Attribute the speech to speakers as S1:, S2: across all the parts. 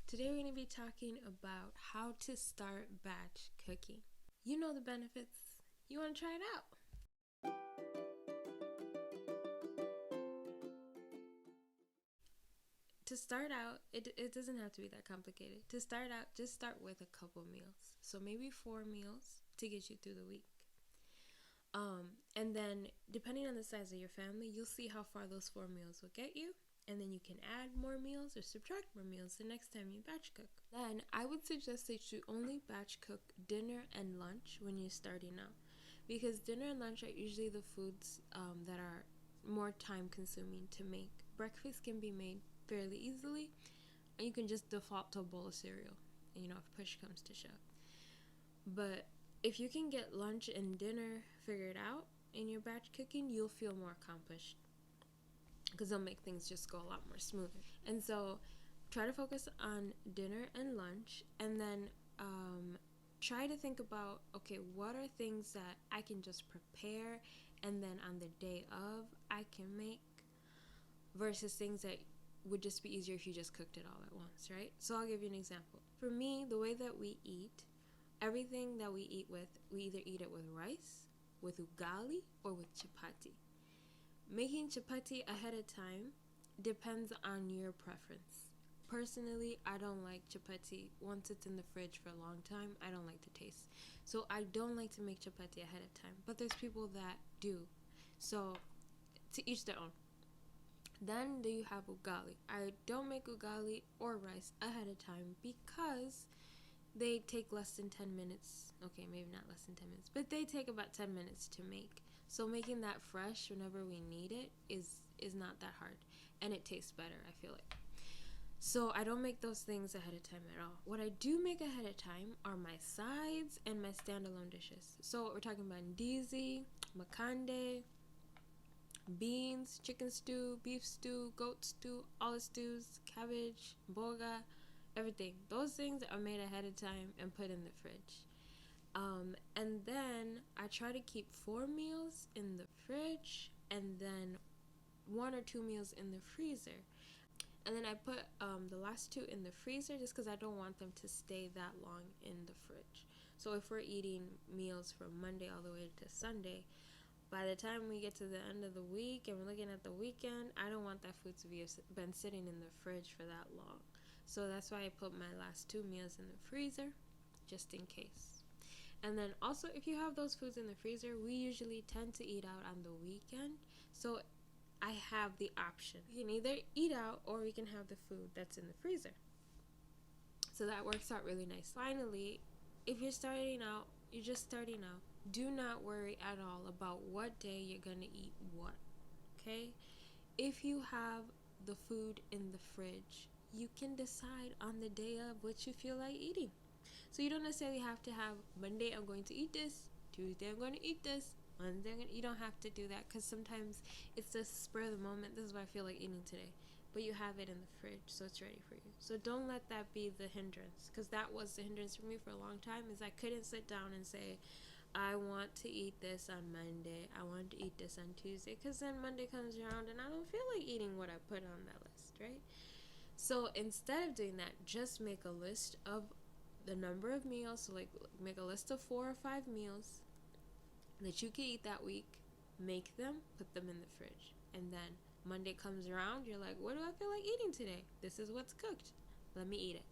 S1: Today we're going to be talking about how to start batch cooking. You know the benefits. You want to try it out? To start out, it doesn't have to be that complicated. To start out, just start with a couple meals. So maybe 4 meals to get you through the week. And then depending on the size of your family, you'll see how far those 4 meals will get you. And then you can add more meals or subtract more meals the next time you batch cook. Then I would suggest that you only batch cook dinner and lunch when you're starting out, because dinner and lunch are usually the foods that are more time consuming to make. Breakfast can be made fairly easily, and you can just default to a bowl of cereal, if push comes to shove. But if you can get lunch and dinner figured out in your batch cooking, you'll feel more accomplished, because they'll make things just go a lot more smoother. And so try to focus on dinner and lunch, and then try to think about, okay, what are things that I can just prepare and then on the day of I can make, versus things that would just be easier if you just cooked it all at once, right? So I'll give you an example. For me, the way that we eat, everything that we eat with, we either eat it with rice, with ugali, or with chapati. Making chapati ahead of time depends on your preference. Personally, I don't like chapati once it's in the fridge for a long time. I don't like the taste. So I don't like to make chapati ahead of time. But there's people that do. So to each their own. Then do you have ugali? I don't make ugali or rice ahead of time because they take less than 10 minutes. Okay, maybe not less than 10 minutes, but they take about 10 minutes to make. So making that fresh whenever we need it is not that hard, and it tastes better, I feel like. So I don't make those things ahead of time at all. What I do make ahead of time are my sides and my standalone dishes. So we're talking about ndizi, makande, beans, chicken stew, beef stew, goat stew, all the stews, cabbage, boga, everything. Those things are made ahead of time and put in the fridge. And then I try to keep 4 meals in the fridge and then 1 or 2 meals in the freezer. And then I put the last 2 in the freezer just because I don't want them to stay that long in the fridge. So if we're eating meals from Monday all the way to Sunday, by the time we get to the end of the week and we're looking at the weekend, I don't want that food to be been sitting in the fridge for that long. So that's why I put my last 2 meals in the freezer, just in case. And then also, if you have those foods in the freezer, we usually tend to eat out on the weekend. So I have the option. You can either eat out or we can have the food that's in the freezer. So that works out really nice. Finally, if you're just starting out, do not worry at all about what day you're going to eat what, okay? If you have the food in the fridge, you can decide on the day of what you feel like eating. So you don't necessarily have to have Monday I'm going to eat this, Tuesday I'm going to eat this, Wednesday you don't have to do that, because sometimes it's just spur of the moment. This is what I feel like eating today, but you have it in the fridge, so it's ready for you. So don't let that be the hindrance, because that was the hindrance for me for a long time, is I couldn't sit down and say, I want to eat this on Monday, I want to eat this on Tuesday, because then Monday comes around and I don't feel like eating what I put on that list, right? So instead of doing that, just make a list of the number of meals. So like make a list of 4 or 5 meals that you can eat that week, make them, put them in the fridge, and then Monday comes around, you're like, what do I feel like eating today? This is what's cooked, let me eat it.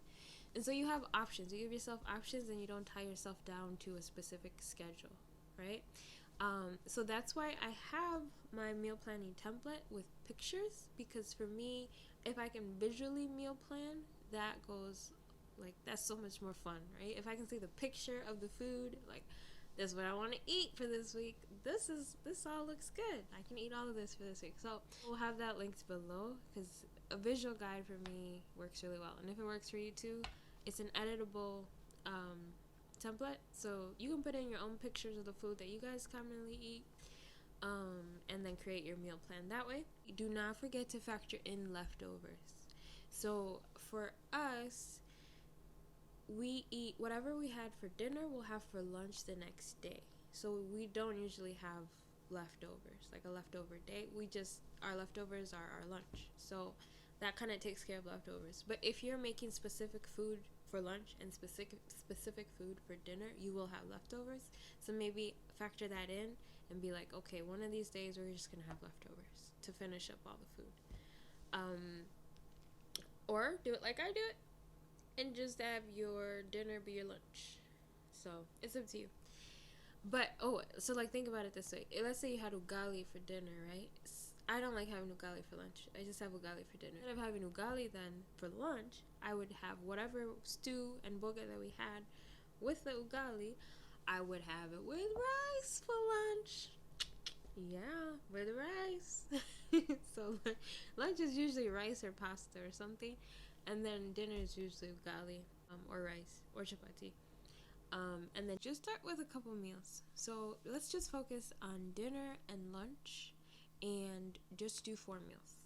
S1: And so you have options. You give yourself options and you don't tie yourself down to a specific schedule, right? So that's why I have my meal planning template with pictures, because for me, if I can visually meal plan, that's so much more fun, right? If I can see the picture of the food, like, this is what I want to eat for this week, this all looks good, I can eat all of this for this week. So we'll have that linked below, because a visual guide for me works really well. And if it works for you too, it's an editable template, so you can put in your own pictures of the food that you guys commonly eat, and then create your meal plan that way. Do not forget to factor in leftovers. So for us, we eat whatever we had for dinner, we'll have for lunch the next day. So we don't usually have leftovers, like a leftover day. Our leftovers are our lunch. So that kind of takes care of leftovers. But if you're making specific food for lunch and specific food for dinner, you will have leftovers. So maybe factor that in and be like, okay, one of these days we're just gonna have leftovers to finish up all the food. Or do it like I do it and just have your dinner be your lunch. So it's up to you. But so like think about it this way. Let's say you had ugali for dinner, right? I don't like having ugali for lunch. I just have ugali for dinner. Instead of having ugali then for lunch, I would have whatever stew and boga that we had with the ugali. I would have it with rice for lunch. Yeah, with rice. So lunch is usually rice or pasta or something, and then dinner is usually ugali, or rice or chapati. And then just start with a couple meals. So let's just focus on dinner and lunch and just do 4 meals.